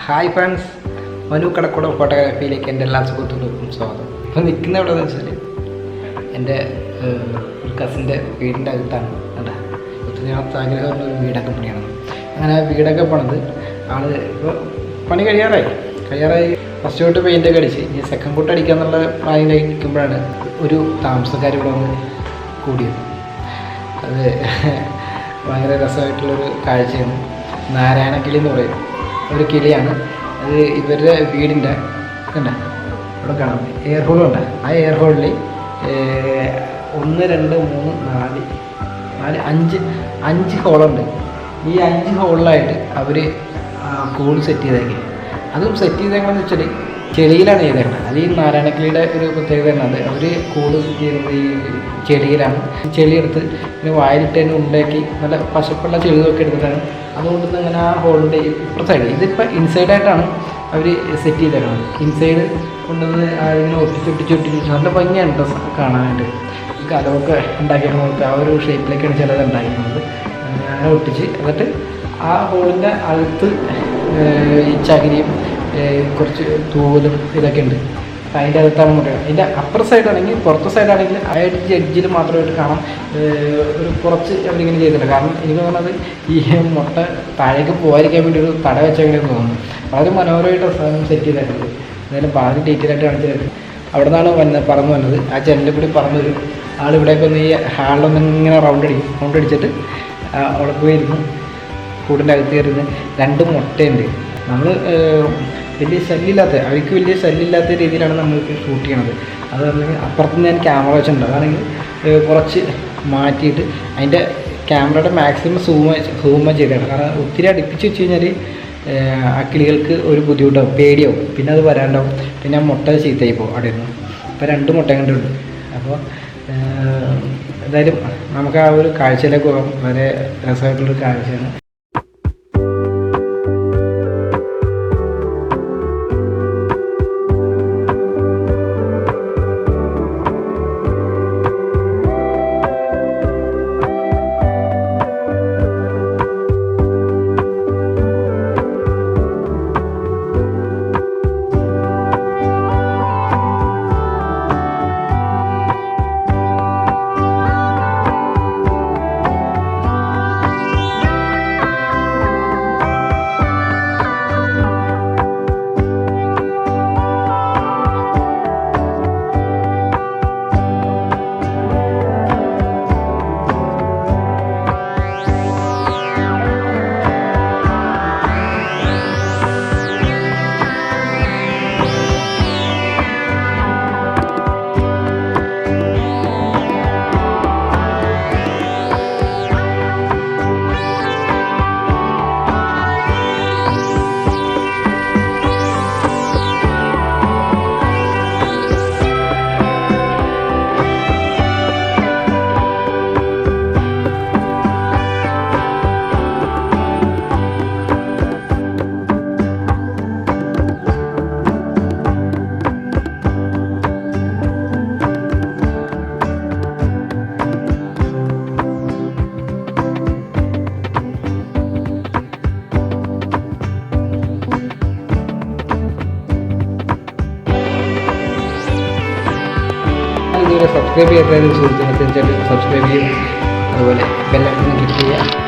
Hi friends, മനുക്കടക്കുടം ഫോട്ടോഗ്രാഫിയിലേക്ക് എൻ്റെ എല്ലാ സുഹൃത്തുക്കൾക്കും സ്വാഗതം. ഇപ്പോൾ നിൽക്കുന്ന എവിടെയെന്ന് വെച്ചാൽ എൻ്റെ ഒരു കസിൻ്റെ വീടിൻ്റെ അകത്താണ്. കേട്ടോ, ഒത്തിരി ആഗ്രഹമുള്ള ഒരു വീടൊക്കെ പണിയാണ്. അങ്ങനെ വീടൊക്കെ പണിത് ആൾ ഇപ്പോൾ പണി കഴിയാറായി. ഫസ്റ്റ് തൊട്ട് പെയിൻ്റൊക്കെ അടിച്ച് ഇനി സെക്കൻഡ് കോട്ട് അടിക്കാന്നുള്ള പ്ലാനിലിരിക്കുമ്പോഴാണ് ഒരു താമസക്കാർ ഇവിടെ വന്ന് കൂടിയത്. അത് ഭയങ്കര രസമായിട്ടുള്ളൊരു കാഴ്ചയാണ്. നാരായണ കിളി എന്ന് പറയും, ഒരു കിളിയാണ് അത്. ഇവരുടെ വീടിൻ്റെ കണ്ട ഇവിടെ കാണാം എയർ ഹോളുണ്ട്. ആ എയർ ഹോളിൽ 1 2 3 4 5 ഹോളുണ്ട്. ഈ 5 ഹോളിലായിട്ട് അവർ കൂട് സെറ്റ് ചെയ്തേക്കെ. അതും സെറ്റ് ചെയ്തേക്കണമെന്ന് വെച്ചാൽ ചെളിയിലാണ് ചെയ്തേക്കുന്നത്. അത് ഈ നാരായണക്കിളിയുടെ ഒരു പ്രത്യേകതയാണ്. അത് അവർ കൂട് ചെയ്യുന്നത് ഈ ചെളിയിലാണ്. ചെളിയെടുത്ത് പിന്നെ വായിലിട്ട് തന്നെ ഉണ്ടാക്കി നല്ല പശപ്പുള്ള ചെളിതൊക്കെ എടുത്തിട്ടാണ്. അതുകൊണ്ട് അങ്ങനെ ആ ഹോളിൻ്റെ ഇപ്പുറ സൈഡ് ഇതിപ്പോൾ ഇൻസൈഡായിട്ടാണ് അവർ സെറ്റ് ചെയ്തേക്കുന്നത്. ഇൻസൈഡ് കൊണ്ടുവന്ന് അതിങ്ങനെ ഒട്ടിച്ച് നല്ല ഭംഗിയാണ് കേട്ടോ കാണാനായിട്ട്. ഈ കലമൊക്കെ ഉണ്ടാക്കിയിട്ട് ആ ഒരു ഷേപ്പിലേക്കാണ് ചിലത് ഉണ്ടാക്കുന്നത്. അങ്ങനെ ഒട്ടിച്ച് എന്നിട്ട് ആ ഹോളിൻ്റെ അകത്ത് ഈ ചകിരിയും കുറച്ച് തൂവലും ഇതൊക്കെ ഉണ്ട്. അതിൻ്റെ അകത്താണ് മുട്ട. അതിൻ്റെ അപ്പുറ സൈഡാണെങ്കിൽ പുറത്തെ സൈഡാണെങ്കിൽ ആ എഡ്ജിൽ മാത്രമായിട്ട് കാണാം ഒരു കുറച്ച് അവരിങ്ങനെ ചെയ്തിട്ടുണ്ട്. കാരണം എനിക്ക് തോന്നുന്നത് ഈ മുട്ട താഴേക്ക് പോകാതിരിക്കാൻ വേണ്ടി ഒരു തട വെച്ചെങ്ങനെയെന്ന് തോന്നുന്നു. വളരെ മനോഹരമായിട്ട് സെറ്റ് ചെയ്തിട്ടുണ്ട്. എന്തായാലും ബാക്കി ഡീറ്റെയിൽ ആയിട്ട് കാണിച്ചു തരും. അവിടെ നിന്നാണ് പറന്നു വന്നത്. ആ ജനലിൽ കൂടി പറന്നു വരും. ആളിവിടേക്ക് ഒന്ന് ഈ ഹാളിലൊന്നിങ്ങനെ റൗണ്ട് അടിച്ചിട്ട് അവിടെ പോയിരുന്നു. കൂടിൻ്റെ അകത്ത് കയറുന്ന 2 മുട്ടയുണ്ട്. നമ്മൾ വലിയ ശല്യമില്ലാത്ത അവർക്ക് വലിയ ശല്യമില്ലാത്ത രീതിയിലാണ് നമ്മൾക്ക് ഷൂട്ട് ചെയ്യണത്. അതല്ലെങ്കിൽ അപ്പുറത്തുനിന്ന് ഞാൻ ക്യാമറ വെച്ചിട്ടുണ്ട്. അതാണെങ്കിൽ കുറച്ച് മാറ്റിയിട്ട് അതിൻ്റെ ക്യാമറയുടെ മാക്സിമം സൂമ ചെയ്തതാണ്. കാരണം ഒത്തിരി അടുപ്പിച്ച് വെച്ച് കഴിഞ്ഞാൽ ആ കിളികൾക്ക് ഒരു ബുദ്ധിമുട്ടാവും, പേടിയാവും, പിന്നെ അത് വരാണ്ടാവും, പിന്നെ ആ മുട്ട ചീത്തയായി പോകും അവിടെ നിന്ന്. ഇപ്പോൾ 2 മുട്ട കണ്ടുണ്ട്. അപ്പോൾ എന്തായാലും നമുക്ക് ആ ഒരു കാഴ്ചയിലേക്ക് പോകാം. വളരെ രസമായിട്ടുള്ളൊരു കാഴ്ചയാണ്. ഇതുവരെ സബ്സ്ക്രൈബ് ചെയ്യാത്ത സുഹൃത്തുക്കളെ തീർച്ചയായിട്ടും സബ്സ്ക്രൈബ് ചെയ്യും. അതുപോലെ ബെല്ലൈക്കൺ ക്ലിക്ക് ചെയ്യുക.